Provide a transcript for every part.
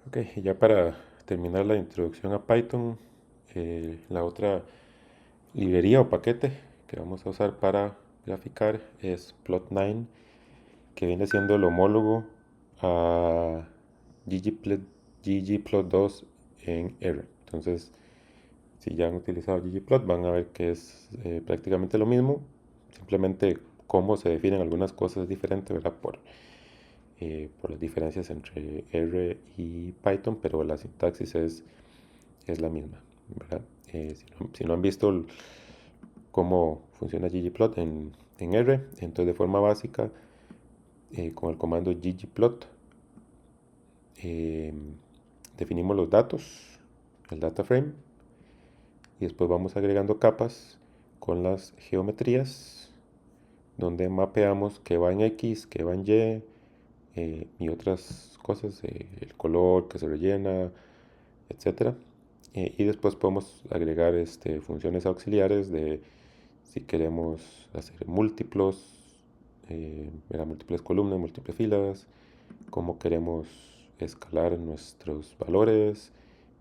Ok, y ya para terminar la introducción a Python, la otra librería o paquete que vamos a usar para graficar es Plot9, que viene siendo el homólogo a ggplot, ggplot2 en R. Entonces, si ya han utilizado ggplot, van a ver que es prácticamente lo mismo, simplemente cómo se definen algunas cosas diferentes, ¿verdad? Por las diferencias entre R y Python, pero la sintaxis es la misma, ¿verdad? Si no han visto cómo funciona ggplot en R, entonces de forma básica, con el comando ggplot, eh, definimos los datos, el data frame, y después vamos agregando capas con las geometrías, donde mapeamos qué va en X, qué va en Y, y otras cosas, el color que se rellena, etcétera. Y después podemos agregar funciones auxiliares de si queremos hacer múltiplos, múltiples columnas, múltiples filas, cómo queremos escalar nuestros valores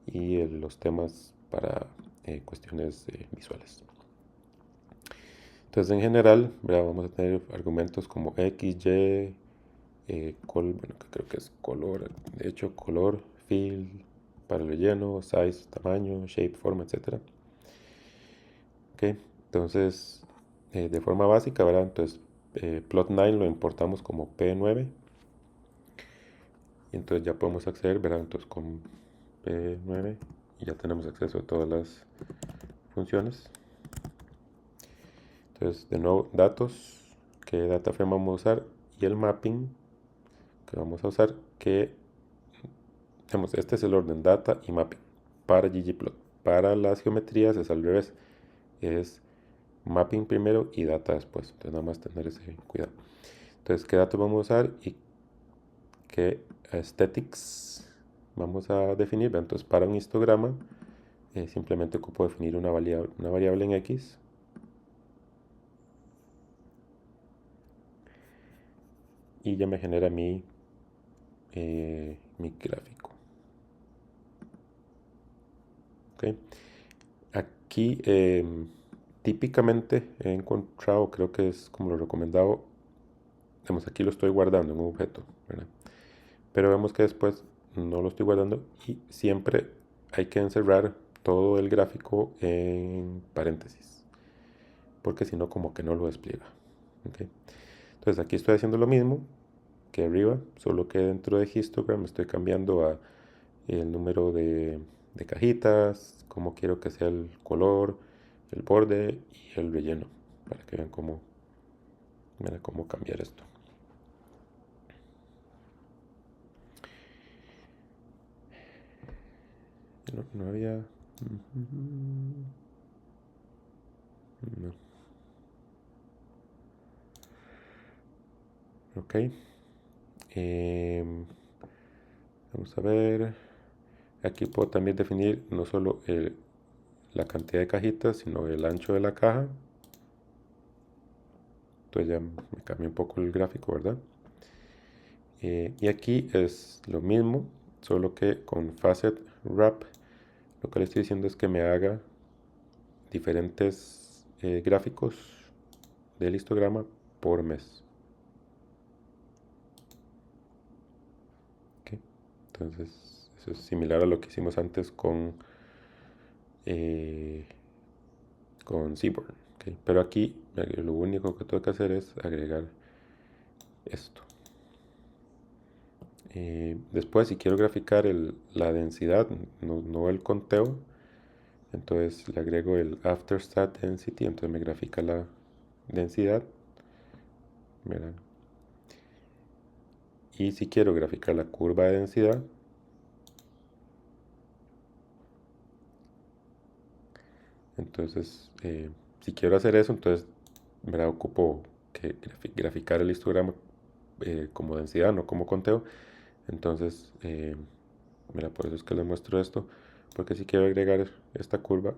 y los temas para cuestiones visuales. Entonces, en general, ¿verdad? Vamos a tener argumentos como X, Y, bueno, que creo que es color, de hecho, color, fill, para el relleno, size, tamaño, shape, forma, etcétera. Ok, entonces, de forma básica, ¿verdad? Entonces, plot9 lo importamos como P9 y entonces ya podemos acceder, ¿verdad? Entonces, con P9 y ya tenemos acceso a todas las funciones. Entonces, de nuevo, datos, qué data frame vamos a usar y el mapping que vamos a usar, que, digamos, este es el orden data y mapping para ggplot. Para las geometrías es al revés, es mapping primero y data después. Entonces, nada más tener ese cuidado. Entonces, ¿qué datos vamos a usar y qué aesthetics vamos a definir? Entonces, para un histograma, simplemente ocupo definir una variable en X y ya me genera mi gráfico. ¿Okay? Aquí típicamente he encontrado, creo que es como lo recomendado, digamos, aquí lo estoy guardando en un objeto, ¿verdad? Pero vemos que después no lo estoy guardando y siempre hay que encerrar todo el gráfico en paréntesis, porque si no como que no lo despliega. ¿Okay? Entonces aquí estoy haciendo lo mismo que arriba, solo que dentro de histogram estoy cambiando a el número de cajitas, cómo quiero que sea el color, el borde y el relleno, para que vean cómo cambiar esto. No había... No. Ok. Vamos a ver. Aquí puedo también definir no solo la cantidad de cajitas, sino el ancho de la caja. Entonces ya me cambia un poco el gráfico, ¿verdad? Y aquí es lo mismo, solo que con Facet Wrap lo que le estoy diciendo es que me haga diferentes gráficos del histograma por mes. ¿Okay? Entonces, eso es similar a lo que hicimos antes eh, con Seaborn. ¿Okay? Pero aquí lo único que tengo que hacer es agregar esto. Después, si quiero graficar la densidad, no el conteo, entonces le agrego el afterstat density, entonces me grafica la densidad. ¿Verdad? Y si quiero graficar la curva de densidad, entonces si quiero hacer eso, entonces ¿verdad? Ocupo que graficar el histograma como densidad, no como conteo. Entonces, mira, por eso es que les muestro esto, porque si quiero agregar esta curva,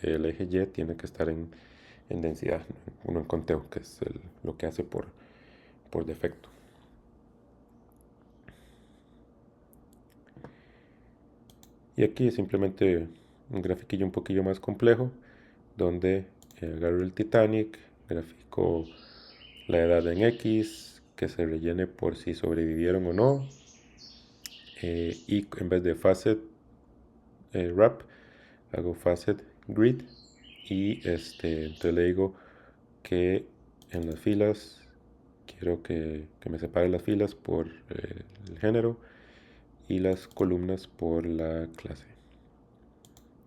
el eje Y tiene que estar en densidad, uno en conteo, que es lo que hace por defecto. Y aquí es simplemente un grafiquillo un poquillo más complejo, donde agarro el Titanic, grafico la edad en X, que se rellene por si sobrevivieron o no, y en vez de facet wrap, hago facet grid, y entonces le digo que en las filas quiero que me separe las filas por el género y las columnas por la clase.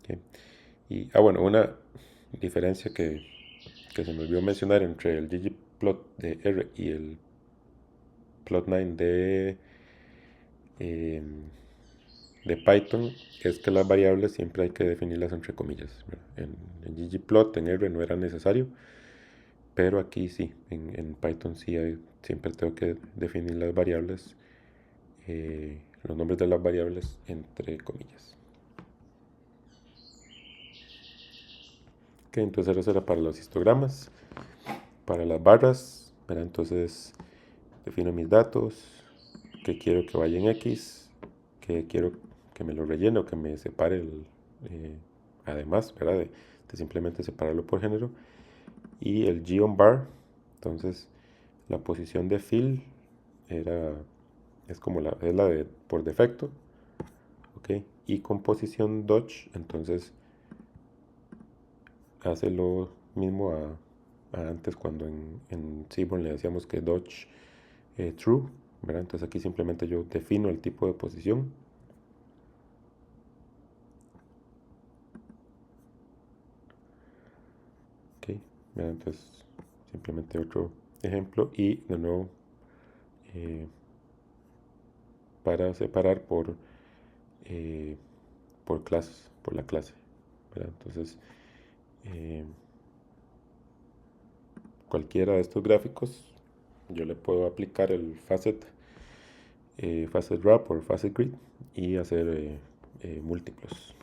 ¿Okay? Y, bueno, una diferencia que se me olvidó mencionar entre el ggplot de R y el plot9 eh, de Python es que las variables siempre hay que definirlas entre comillas. En ggplot, en R no era necesario, pero aquí sí, en Python sí siempre tengo que definir las variables, los nombres de las variables entre comillas. Ok, entonces eso era para los histogramas. Para las barras, ¿verdad? Entonces defino mis datos, que quiero que vaya en X, que quiero que me lo rellene o que me separe además, ¿verdad? De simplemente separarlo por género. Y el g_on_bar, entonces la posición de fill es como es la de por defecto, ¿ok? Y con posición dodge, entonces hace lo mismo a antes cuando en Seaborn le decíamos que dodge true, ¿verdad? Entonces aquí simplemente yo defino el tipo de posición. Ok, ¿verdad? Entonces simplemente otro ejemplo y de nuevo eh, para separar por clases, por la clase, ¿verdad? Entonces cualquiera de estos gráficos yo le puedo aplicar el facet wrap o facet grid y hacer múltiplos.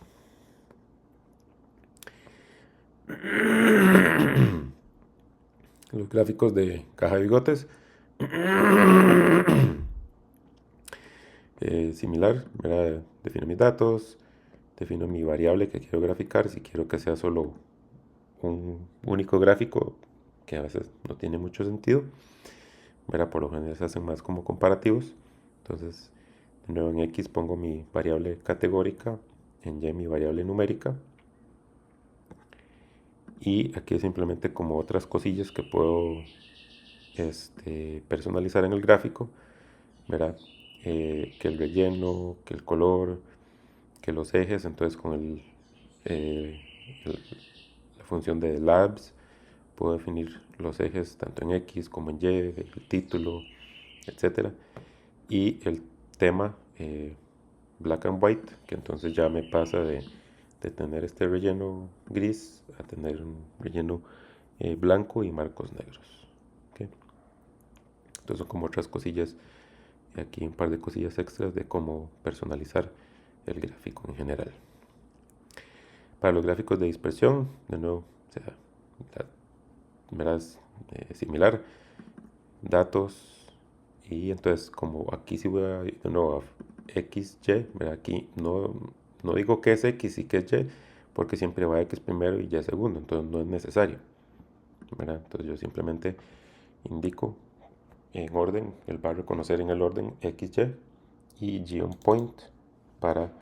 Los gráficos de caja de bigotes similar, ¿verdad? Defino mis datos, defino mi variable que quiero graficar, si quiero que sea solo un único gráfico, que a veces no tiene mucho sentido, ¿verdad? Por lo general se hacen más como comparativos. Entonces, de nuevo en X pongo mi variable categórica, en Y mi variable numérica, y aquí es simplemente como otras cosillas que puedo personalizar en el gráfico, ¿verdad? Que el relleno, que el color, que los ejes, entonces con eh, la función de labs puedo definir los ejes tanto en X como en Y, el título, etc. Y el tema black and white, que entonces ya me pasa de tener este relleno gris a tener un relleno blanco y marcos negros. ¿Okay? Entonces son como otras cosillas, aquí un par de cosillas extras de cómo personalizar el gráfico en general. Para los gráficos de dispersión, de nuevo, o sea, verás similar, datos, y entonces como aquí sí voy a, de nuevo, a XY, ¿verdad? Aquí no digo que es X y que es Y, porque siempre va X primero y Y segundo, entonces no es necesario, ¿verdad? Entonces yo simplemente indico en orden, él va a reconocer en el orden XY y g_on_point para,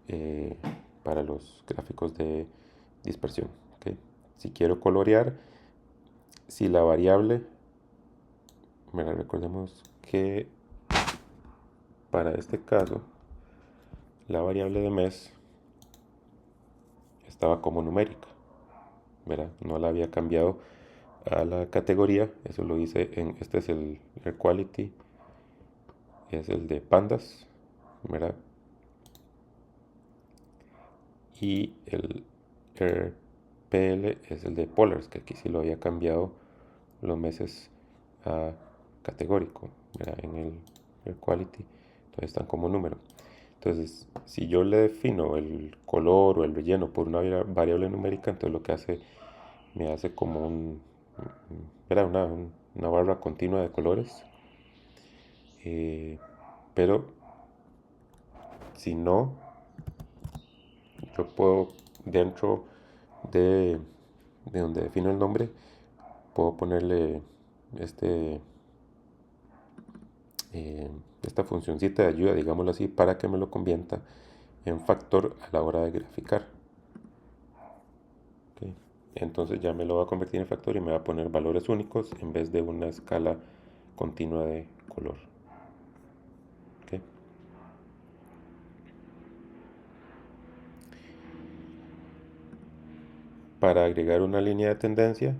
eh, para los gráficos de dispersión. ¿Okay? Si quiero colorear, si la variable, recordemos que para este caso, la variable de mes estaba como numérica, ¿verdad? No la había cambiado a la categoría, eso lo hice este es el Air Quality, es el de pandas, ¿verdad? Y el RPL es el de polars, que aquí sí lo había cambiado los meses a categórico, ¿verdad? En el Air Quality, entonces están como número. Entonces, si yo le defino el color o el relleno por una variable numérica, entonces lo que me hace como una barra continua de colores. Pero si no, yo puedo, dentro de donde defino el nombre, puedo ponerle este, eh, esta funcioncita de ayuda, digámoslo así, para que me lo convierta en factor a la hora de graficar. ¿Ok? Entonces ya me lo va a convertir en factor y me va a poner valores únicos en vez de una escala continua de color. ¿Ok? Para agregar una línea de tendencia,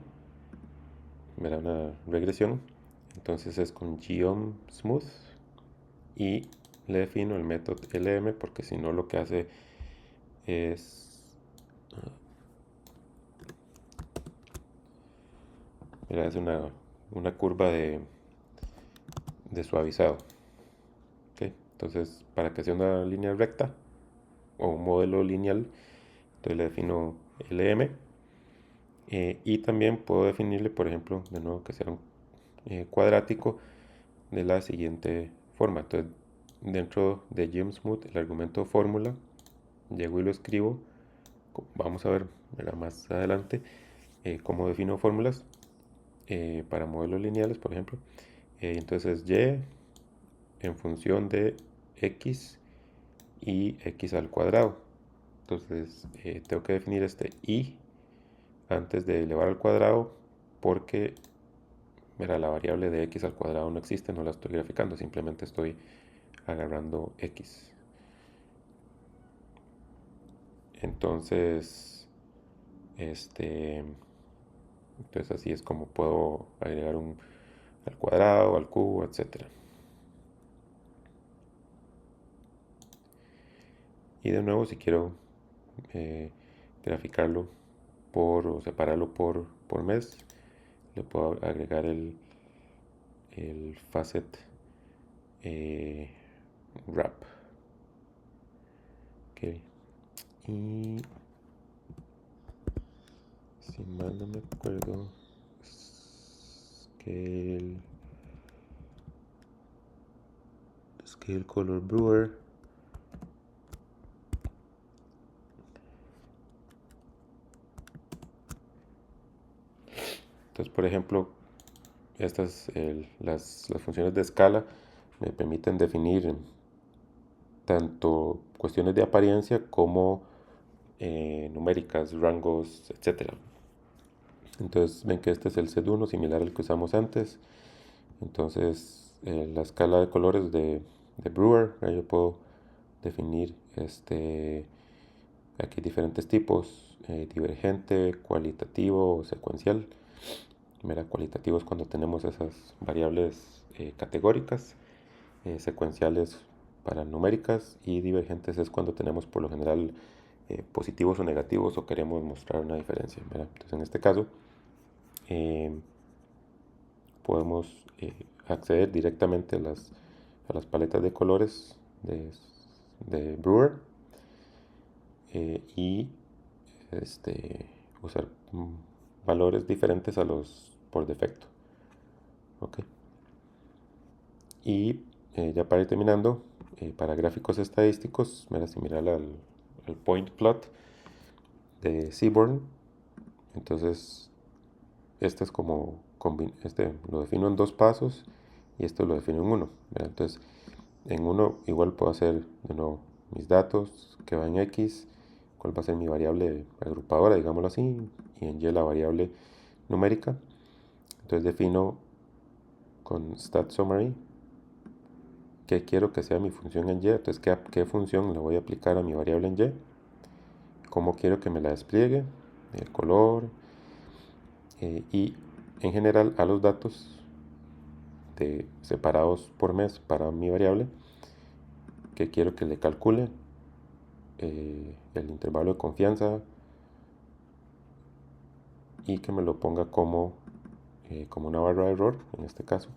me da una regresión. Entonces es con geom smooth y le defino el método lm, porque si no lo que hace es, mira, es una curva de suavizado. ¿Ok? Entonces, para que sea una línea recta o un modelo lineal, entonces le defino lm. Y también puedo definirle, por ejemplo, de nuevo que sea un cuadrático de la siguiente forma. Entonces, dentro de GeoSmooth, el argumento fórmula, llego y lo escribo. Vamos a ver más adelante cómo defino fórmulas para modelos lineales, por ejemplo. Entonces, y en función de x y x al cuadrado. Entonces, tengo que definir este y antes de elevar al cuadrado, porque mira, la variable de x al cuadrado no existe, no la estoy graficando, simplemente estoy agarrando x. Entonces, entonces así es como puedo agregar un al cuadrado, al cubo, etcétera. Y de nuevo, si quiero eh, graficarlo o separarlo por mes, le puedo agregar el facet wrap. Okay. Y si mal no me acuerdo, scale color brewer. Entonces, por ejemplo, las funciones de escala me permiten definir tanto cuestiones de apariencia como numéricas, rangos, etcétera. Entonces ven que este es el Z1, similar al que usamos antes. Entonces la escala de colores de Brewer, yo puedo definir aquí diferentes tipos, divergente, cualitativo o secuencial. Mira, cualitativo es cuando tenemos esas variables categóricas, secuenciales para numéricas, y divergentes es cuando tenemos por lo general positivos o negativos o queremos mostrar una diferencia. ¿Verdad? Entonces en este caso eh, podemos acceder directamente a las paletas de colores de Brewer y usar valores diferentes a los por defecto. ¿Ok? Y ya para ir terminando, para gráficos estadísticos, me similar al point plot de Seaborn. Entonces, este es como, lo defino en dos pasos y esto lo defino en uno. ¿Verdad? Entonces, en uno igual puedo hacer de nuevo mis datos que va en X, cuál va a ser mi variable agrupadora, digámoslo así, y en Y la variable numérica. Entonces defino con stat summary qué quiero que sea mi función en Y, entonces qué función le voy a aplicar a mi variable en Y, cómo quiero que me la despliegue, el color, y en general a los datos separados por mes para mi variable, que quiero que le calcule el intervalo de confianza y que me lo ponga como una barra de error en este caso,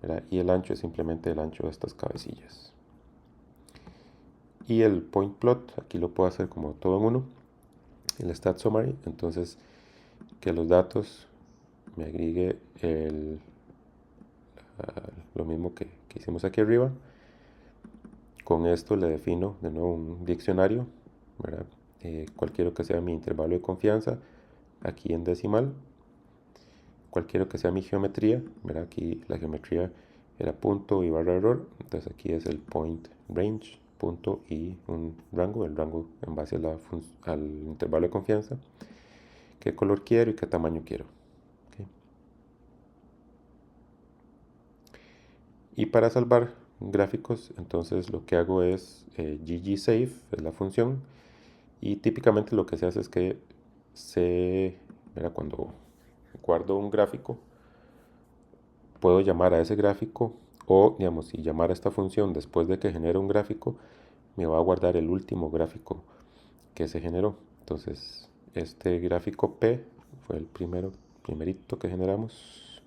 ¿verdad? Y el ancho es simplemente el ancho de estas cabecillas. Y el point plot aquí lo puedo hacer como todo en uno, el stat summary, entonces que los datos me agregue lo mismo que hicimos aquí arriba. Con esto le defino de nuevo un diccionario, ¿verdad? cuál quiero que sea mi intervalo de confianza, aquí en decimal, cuál quiero que sea mi geometría, ¿verdad? Aquí la geometría era punto y barra error, entonces aquí es el point range, punto y un rango, el rango en base al intervalo de confianza, qué color quiero y qué tamaño quiero. ¿Okay? Y para salvar gráficos, entonces lo que hago es ggSave, es la función, y típicamente lo que se hace es que mira, cuando guardo un gráfico, puedo llamar a ese gráfico o, digamos, si llamar a esta función después de que genere un gráfico, me va a guardar el último gráfico que se generó. Entonces, este gráfico P fue el primerito que generamos.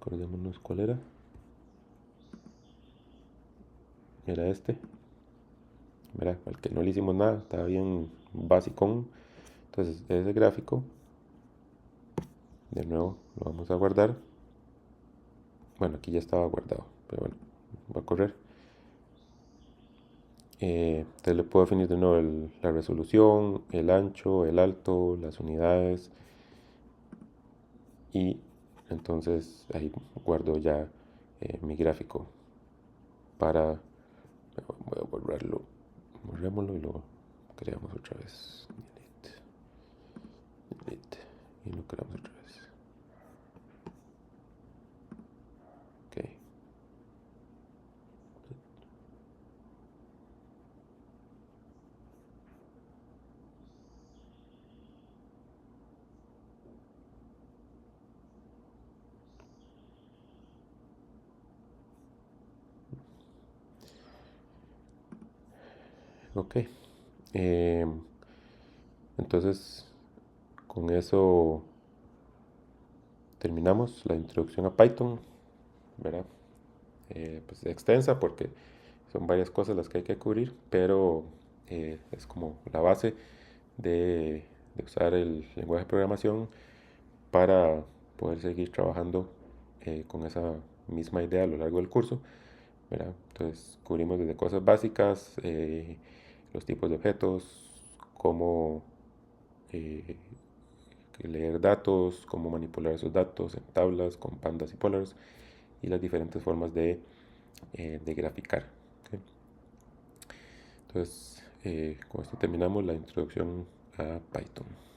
Acordémonos cuál era. Era este. Mira, al que no le hicimos nada, estaba bien básico. Entonces, ese gráfico, de nuevo, lo vamos a guardar. Bueno, aquí ya estaba guardado, pero bueno, va a correr. Entonces le puedo definir de nuevo la resolución, el ancho, el alto, las unidades. Y entonces ahí guardo ya mi gráfico para... Voy a borrarlo. Borrémoslo y lo creamos otra vez. Delete. Delete. Y lo creamos otra vez. Ok. Ok. Eh, entonces, con eso terminamos la introducción a Python, ¿verdad? Pues extensa porque son varias cosas las que hay que cubrir, pero es como la base de usar el lenguaje de programación para poder seguir trabajando con esa misma idea a lo largo del curso, ¿verdad? Entonces cubrimos desde cosas básicas, los tipos de objetos, cómo eh, leer datos, cómo manipular esos datos en tablas con pandas y polars y las diferentes formas de graficar. ¿Okay? Entonces, con esto terminamos la introducción a Python.